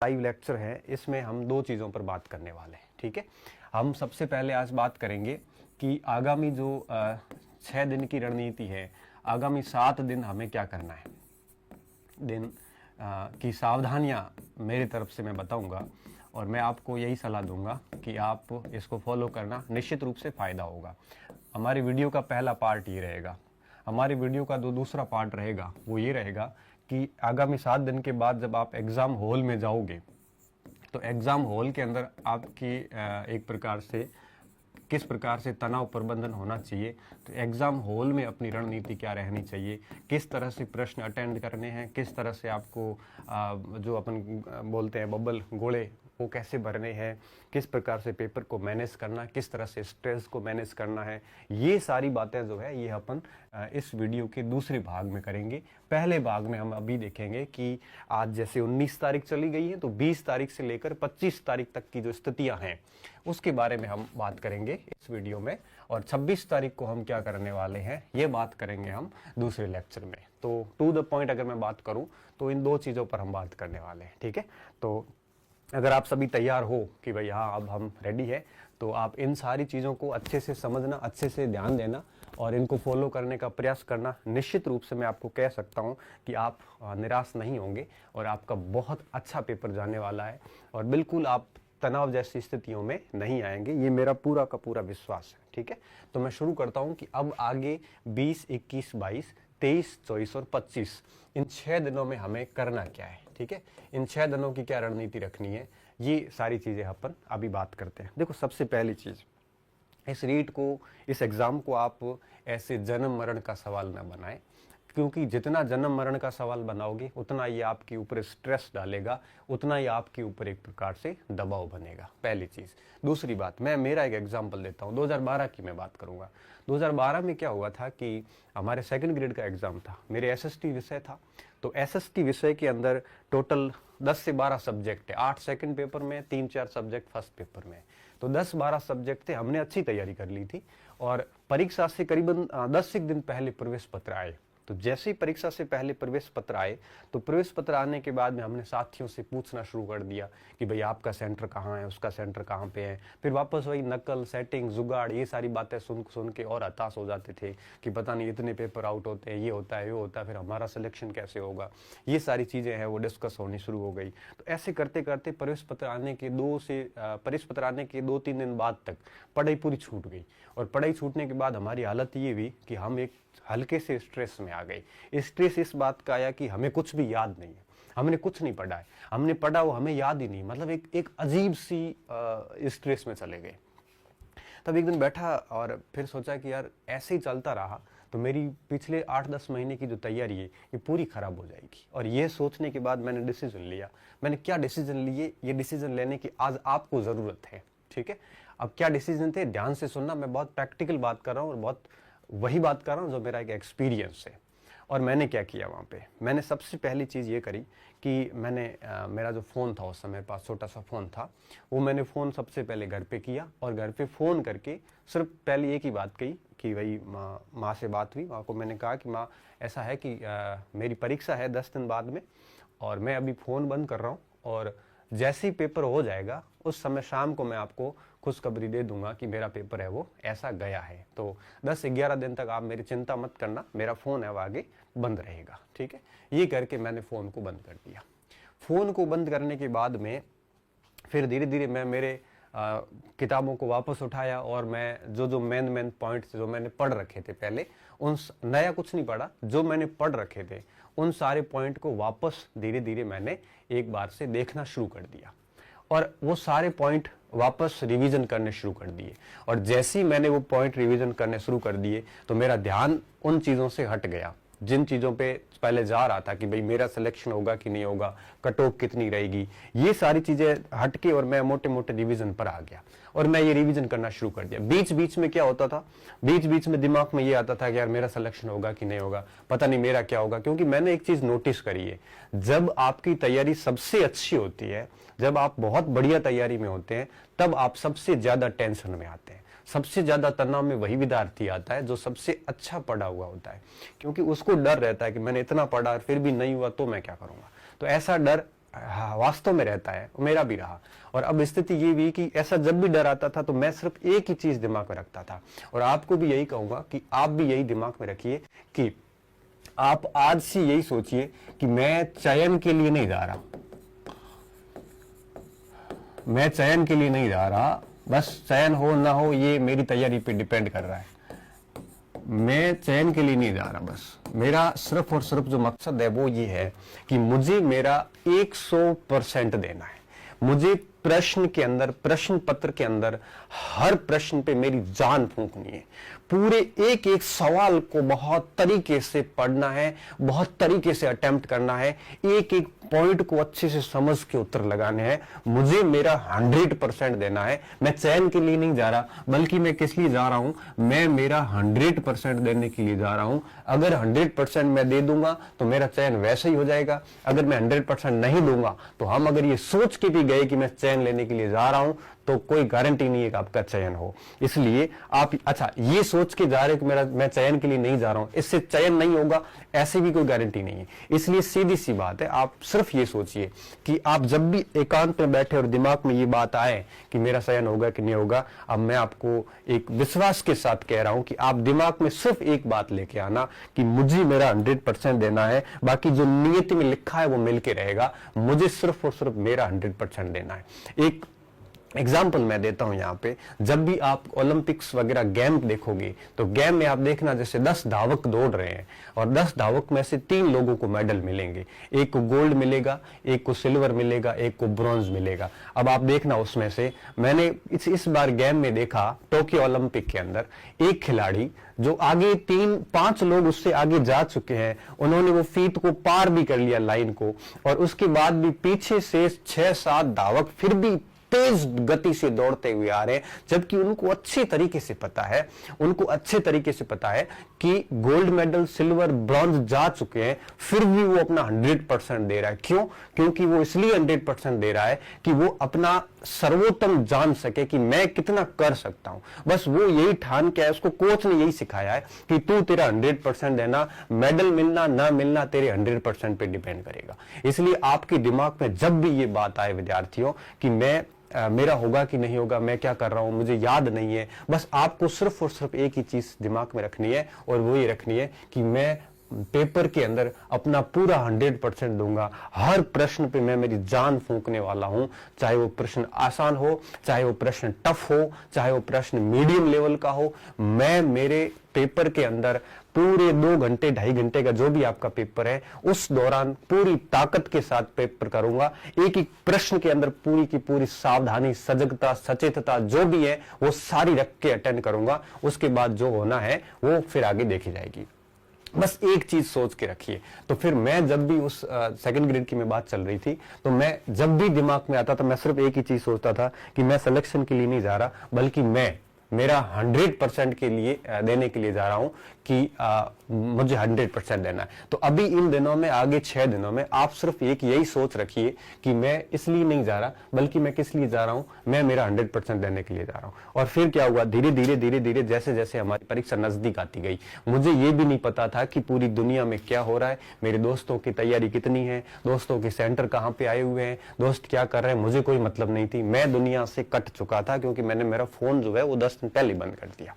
Live lecture है, इसमें हम दो चीज़ों पर बात करने वाले हैं। ठीक है, हम सबसे पहले आज बात करेंगे कि आगामी जो 6 दिन की रणनीति है, आगामी 7 दिन हमें क्या करना है, दिन की सावधानियां मेरी तरफ से मैं बताऊंगा और मैं आपको यही सलाह दूंगा कि आप इसको फॉलो करना, निश्चित रूप से फ़ायदा होगा। हमारी वीडियो का पहला पार्ट ये रहेगा। हमारी वीडियो का दूसरा पार्ट रहेगा वो ये रहेगा कि आगामी 7 दिन के बाद जब आप एग्ज़ाम हॉल में जाओगे तो एग्ज़ाम हॉल के अंदर आपकी एक प्रकार से किस प्रकार से तनाव प्रबंधन होना चाहिए, तो एग्ज़ाम हॉल में अपनी रणनीति क्या रहनी चाहिए, किस तरह से प्रश्न अटेंड करने हैं, किस तरह से आपको जो अपन बोलते हैं बबल गोले वो कैसे भरने हैं, किस प्रकार से पेपर को मैनेज करना, किस तरह से स्ट्रेस को मैनेज करना है, ये सारी बातें जो है ये अपन इस वीडियो के दूसरे भाग में करेंगे। पहले भाग में हम अभी देखेंगे कि आज जैसे 19 तारीख चली गई है तो 20 तारीख से लेकर 25 तारीख तक की जो स्थितियां हैं उसके बारे में हम बात करेंगे इस वीडियो में, और 26 तारीख को हम क्या करने वाले हैं ये बात करेंगे हम दूसरे लेक्चर में। तो टू द पॉइंट अगर मैं बात करूं तो इन दो चीज़ों पर हम बात करने वाले हैं। ठीक है, तो अगर आप सभी तैयार हो कि भाई हाँ अब हम रेडी है, तो आप इन सारी चीज़ों को अच्छे से समझना, अच्छे से ध्यान देना और इनको फॉलो करने का प्रयास करना। निश्चित रूप से मैं आपको कह सकता हूँ कि आप निराश नहीं होंगे और आपका बहुत अच्छा पेपर जाने वाला है और बिल्कुल आप तनाव जैसी स्थितियों में नहीं आएंगे, ये मेरा पूरा का पूरा विश्वास है। ठीक है, तो मैं शुरू करता हूँ कि अब आगे 20, 21, 22, 23, 24 और 25 इन 6 दिनों में हमें करना क्या है। ठीक है, इन 6 दिनों की क्या रणनीति रखनी है, ये सारी चीज़ें अपन अभी बात करते हैं। देखो, सबसे पहली चीज़, इस रीट को, इस एग्ज़ाम को आप ऐसे जन्म मरण का सवाल न बनाएं, क्योंकि जितना जन्म मरण का सवाल बनाओगे उतना ये आपके ऊपर स्ट्रेस डालेगा, उतना ही आपके ऊपर एक प्रकार से दबाव बनेगा, पहली चीज़। दूसरी बात, मैं मेरा एक एग्जांपल देता हूँ, 2012 की मैं बात करूँगा। 2012 में क्या हुआ था कि हमारे 2nd ग्रेड का एग्ज़ाम था, मेरे एसएसटी विषय था। तो एसएसटी विषय के अंदर टोटल 10 से 12 सब्जेक्ट है, 8 सेकंड पेपर में, 3-4 सब्जेक्ट फर्स्ट पेपर में। तो 10-12 सब्जेक्ट थे, हमने अच्छी तैयारी कर ली थी और परीक्षा से करीबन 10 दिन पहले प्रवेश पत्र आए। तो जैसे ही परीक्षा से पहले प्रवेश पत्र आए तो प्रवेश पत्र आने के बाद में हमने साथियों से पूछना शुरू कर दिया कि भाई आपका सेंटर कहाँ है, उसका सेंटर कहाँ पे है। फिर वापस वही नकल, सेटिंग, जुगाड़, ये सारी बातें सुन के और हताश हो जाते थे कि पता नहीं इतने पेपर आउट होते हैं, ये होता है, वो होता है, फिर हमारा सिलेक्शन कैसे होगा। ये सारी चीज़ें हैं वो डिस्कस होनी शुरू हो गई। तो ऐसे करते करते प्रवेश पत्र आने के 2-3 दिन बाद तक पढ़ाई पूरी छूट गई और पढ़ाई छूटने के बाद हमारी हालत ये हुई कि हम एक हल्के से स्ट्रेस में आ गए। स्ट्रेस इस बात का आया कि हमें कुछ भी याद नहीं है, हमने कुछ नहीं पढ़ा है, हमने पढ़ा वो हमें याद ही नहीं, मतलब एक अजीब सी स्ट्रेस में चले गए। तब एक दिन बैठा और फिर सोचा कि यार ऐसे ही चलता रहा तो मेरी पिछले 8-10 महीने की जो तैयारी है ये पूरी खराब हो जाएगी। और ये सोचने के बाद मैंने डिसीजन लिया। मैंने क्या डिसीजन लिए, ये डिसीजन लेने की आज आपको ज़रूरत है। ठीक है, अब क्या डिसीजन थे, ध्यान से सुनना। मैं बहुत प्रैक्टिकल बात कर रहा हूँ और बहुत वही बात कर रहा हूँ जो मेरा एक एक्सपीरियंस है। और मैंने क्या किया वहाँ पे, मैंने सबसे पहली चीज़ ये करी कि मैंने मेरा जो फ़ोन था उस समय मेरे पास छोटा सा फ़ोन था, वो मैंने फ़ोन सबसे पहले घर पे किया और घर पे फ़ोन करके सिर्फ पहले एक ही बात कही कि भाई माँ से बात हुई। माँ को मैंने कहा कि माँ ऐसा है कि मेरी परीक्षा है 10 दिन बाद में और मैं अभी फ़ोन बंद कर रहा हूँ और जैसे ही पेपर हो जाएगा उस समय शाम को मैं आपको खुशखबरी दे दूंगा कि मेरा पेपर है वो ऐसा गया है। तो 10-11 दिन तक आप मेरी चिंता मत करना, मेरा फ़ोन है वो आगे बंद रहेगा। ठीक है, ये करके मैंने फ़ोन को बंद कर दिया। फ़ोन को बंद करने के बाद में फिर धीरे धीरे मैं मेरे किताबों को वापस उठाया और मैं जो मेन पॉइंट्स जो मैंने पढ़ रखे थे पहले, उन नया कुछ नहीं पढ़ा, जो मैंने पढ़ रखे थे उन सारे पॉइंट को वापस धीरे धीरे मैंने एक बार से देखना शुरू कर दिया और वो सारे पॉइंट वापस रिवीजन करने शुरू कर दिए। और जैसे ही मैंने वो पॉइंट रिवीजन करने शुरू कर दिए तो मेरा ध्यान उन चीज़ों से हट गया जिन चीज़ों पे पहले जा रहा था कि भाई मेरा सिलेक्शन होगा कि नहीं होगा, कट ऑफ कितनी रहेगी, ये सारी चीज़ें हट के और मैं मोटे मोटे रिवीजन पर आ गया और मैं ये रिवीजन करना शुरू कर दिया। बीच बीच में क्या होता था, बीच बीच में दिमाग में ये आता था कि यार मेरा सिलेक्शन होगा कि नहीं होगा, पता नहीं मेरा क्या होगा। क्योंकि मैंने एक चीज़ नोटिस करी है, जब आपकी तैयारी सबसे अच्छी होती है, जब आप बहुत बढ़िया तैयारी में होते हैं, तब आप सबसे ज़्यादा टेंशन में आते हैं। सबसे ज्यादा तनाव में वही विद्यार्थी आता है जो सबसे अच्छा पढ़ा हुआ होता है, क्योंकि उसको डर रहता है कि मैंने इतना पढ़ा और फिर भी नहीं हुआ तो मैं क्या करूंगा। तो ऐसा डर वास्तव में रहता है, मेरा भी रहा। और अब स्थिति ये हुई कि ऐसा जब भी डर आता था तो मैं सिर्फ एक ही चीज दिमाग में रखता था, और आपको भी यही कहूंगा कि आप भी यही दिमाग में रखिए कि आप आज से यही सोचिए कि मैं चयन के लिए नहीं जा रहा, मैं चयन के लिए नहीं जा रहा, बस चयन हो ना हो ये मेरी तैयारी पे डिपेंड कर रहा है। मैं चयन के लिए नहीं जा रहा, बस मेरा सिर्फ और सिर्फ जो मकसद है वो ये है कि मुझे मेरा 100% देना है। मुझे प्रश्न के अंदर, प्रश्न पत्र के अंदर हर प्रश्न पे मेरी जान फूंकनी है। पूरे एक एक सवाल को बहुत तरीके से पढ़ना है, बहुत तरीके से अटेम्प्ट करना है, एक एक पॉइंट को अच्छे से समझ के उत्तर लगाने हैं। मुझे मेरा 100% देना है। मैं चयन के लिए नहीं जा रहा, बल्कि मैं किस लिए जा रहा हूं, मैं मेरा 100% देने के लिए जा रहा हूं। अगर 100% मैं दे दूंगा तो मेरा चयन वैसे ही हो जाएगा। अगर मैं 100% नहीं दूंगा तो हम अगर ये सोच के भी गए कि मैं चयन लेने के लिए जा रहा हूं तो कोई गारंटी नहीं है कि आपका चयन हो। इसलिए आप अच्छा ये सोच के जा रहे हो कि मैं चयन के लिए नहीं जा रहा हूं, इससे चयन नहीं होगा, ऐसे भी कोई गारंटी नहीं है। इसलिए सीधी सी बात है, आप सिर्फ ये सोचिए कि आप जब भी एकांत में बैठे और दिमाग में ये बात आए कि मेरा चयन होगा कि नहीं होगा, अब मैं आपको एक विश्वास के साथ कह रहा हूं कि आप दिमाग में सिर्फ एक बात लेके आना कि मुझे मेरा 100% देना है, बाकी जो नियति में लिखा है वो मिलके रहेगा, मुझे सिर्फ और सिर्फ मेरा 100% देना है। एक एग्जाम्पल मैं देता हूं यहां पे, जब भी आप ओलंपिक्स वगैरह गेम देखोगे तो गेम में आप देखना जैसे 10 धावक दौड़ रहे हैं और 10 धावक में से 3 लोगों को मेडल मिलेंगे, एक को गोल्ड मिलेगा, एक को सिल्वर मिलेगा, एक को ब्रॉन्ज मिलेगा। अब आप देखना उसमें से मैंने इस बार गेम में देखा टोक्यो ओलंपिक के अंदर एक खिलाड़ी जो आगे 3-5 लोग उससे आगे जा चुके हैं, उन्होंने वो फीत को पार भी कर लिया लाइन को, और उसके बाद भी पीछे से 6-7 धावक फिर भी तेज गति से दौड़ते हुए आ रहे हैं, जबकि उनको अच्छे तरीके से पता है, उनको अच्छे तरीके से पता है कि गोल्ड मेडल, सिल्वर, ब्रॉन्ज जा चुके हैं, फिर भी वो अपना 100% दे रहा है। क्यों? क्योंकि वो इसलिए 100% दे रहा है कि वो अपना सर्वोत्तम जान सके कि मैं कितना कर सकता हूं। बस वो यही ठान के है, उसको कोच ने यही सिखाया है कि तू तेरा 100% देना, मेडल मिलना ना मिलना तेरे 100% पे डिपेंड करेगा। इसलिए आपके दिमाग में जब भी ये बात आए विद्यार्थियों कि मेरा होगा कि नहीं होगा, मैं क्या कर रहा हूं, मुझे याद नहीं है, बस आपको सिर्फ और सिर्फ एक ही चीज दिमाग में रखनी है, और वो ये रखनी है कि मैं पेपर के अंदर अपना पूरा 100% दूंगा। हर प्रश्न पे मैं मेरी जान फूंकने वाला हूं, चाहे वो प्रश्न आसान हो, चाहे वो प्रश्न टफ हो, चाहे वो प्रश्न मीडियम लेवल का हो। मैं मेरे पेपर के अंदर पूरे 2 घंटे 2.5 घंटे का जो भी आपका पेपर है, उस दौरान पूरी ताकत के साथ पेपर करूंगा। एक एक प्रश्न के अंदर पूरी की पूरी सावधानी, सजगता, सचेतता जो भी है वो सारी रख के अटेंड करूंगा। उसके बाद जो होना है वो फिर आगे देखी जाएगी। बस एक चीज सोच के रखिए। तो फिर मैं जब भी उस सेकंड ग्रेड की में बात चल रही थी तो मैं जब भी दिमाग में आता था मैं सिर्फ एक ही चीज सोचता था कि मैं सिलेक्शन के लिए नहीं जा रहा, बल्कि मैं मेरा 100% के लिए देने के लिए जा रहा हूं कि मुझे 100% देना है। तो अभी इन दिनों में, आगे 6 दिनों में आप सिर्फ एक यही सोच रखिए कि मैं इसलिए नहीं जा रहा, बल्कि मैं किस लिए जा रहा हूं, मैं मेरा 100% देने के लिए जा रहा हूं। और फिर क्या हुआ, धीरे धीरे धीरे धीरे जैसे जैसे हमारी परीक्षा नजदीक आती गई, मुझे ये भी नहीं पता था कि पूरी दुनिया में क्या हो रहा है, मेरे दोस्तों की तैयारी कितनी है, दोस्तों के सेंटर कहाँ पे आए हुए हैं, दोस्त क्या कर रहे हैं, मुझे कोई मतलब नहीं थी। मैं दुनिया से कट चुका था क्योंकि मैंने मेरा फोन जो है वो 10 दिन पहले बंद कर दिया।